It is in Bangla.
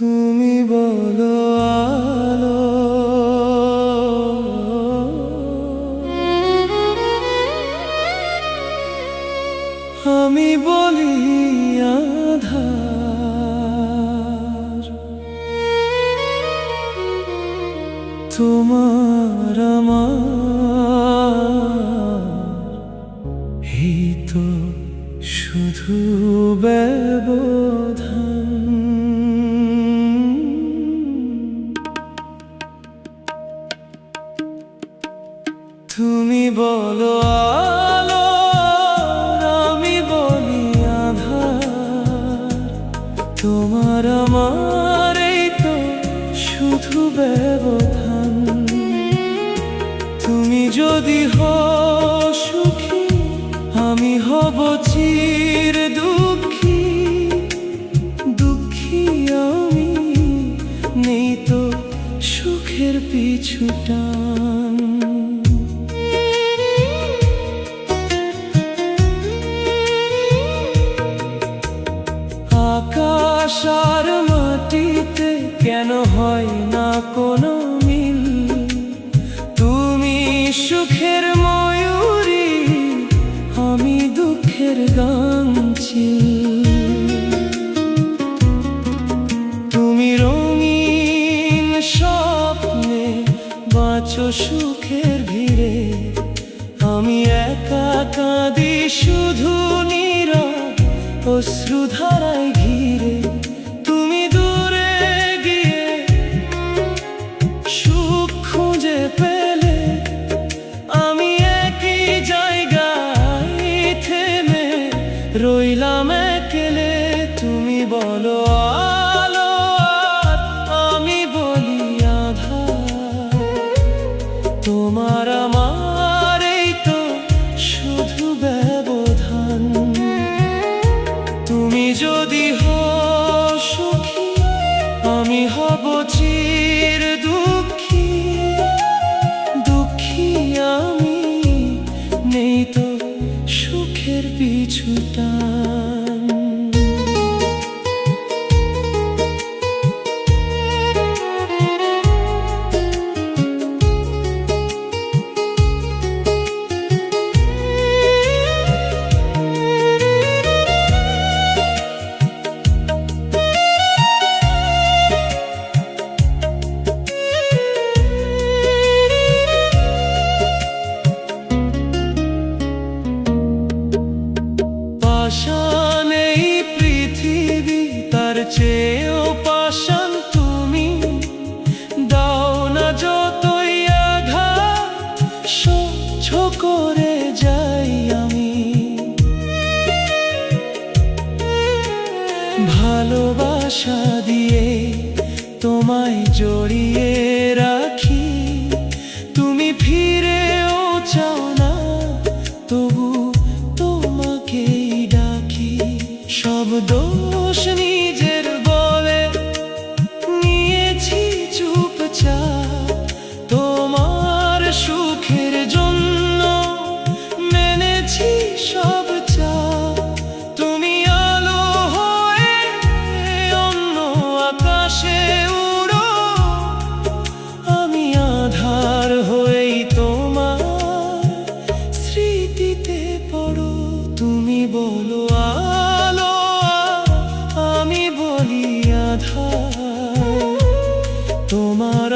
তুমি বলো আলো, আমি বলি আধার। তোমার আমার এই তো শুধু ব্যবধান। তুমি বলো আলো, আমি বলি আধার। তোমার আমার এই তো শুধু ব্যবধান। তুমি যদি হও সুখী, আমি হব চির দুঃখী। দুঃখী আমি, নেই তো সুখের পিছু টান। আকাশ আর মাটিতে কেন হয় না কোনো মিল? তুমি সুখের ময়ূরী, আমি দুঃখের গাঙচিল। তুমি রঙিন স্বপ্নে বাঁচো সুখের ভিড়ে, আমি একা কাঁদি শুধু নীরব অশ্রুধারায় ঘিরে। তুমি দূরে গিয়ে সুখ খুঁজে পেলে, আমি একই জায়গায় থেমে রইলাম একেলে। তুমি বলো আলো, আর আমি বলি আধার। তোমার আমার এই তো শুধু ব্যবধান। তুমি যদি হও সুখী, আমি হব চির দুঃখী। দুঃখী আমি, নেই তো সুখের পিছু টান। পাষাণ এই পৃথিবী, তার চেয়েও পাষাণ তুমি। দাও না যতই আঘাত, সহ্য করে যাই আমি। ভালোবাসা দিয়ে তোমায় জড়িয়ে রাখি। তুমি ফিরেও চাও না, তবু তোমাকেই ডাকি। সব দোষ নিজের বলে নিয়েছি চুপচাপ। তোমার সুখের জন্য মেনেছি সব চাপ। তুমি আলো হয়ে অন্য আকাশে উড়ো, আমি আধার হয়েই তোমার স্মৃতিতে পড়ো। তুমি বলো আলো, আমি বলি আধার। তোমার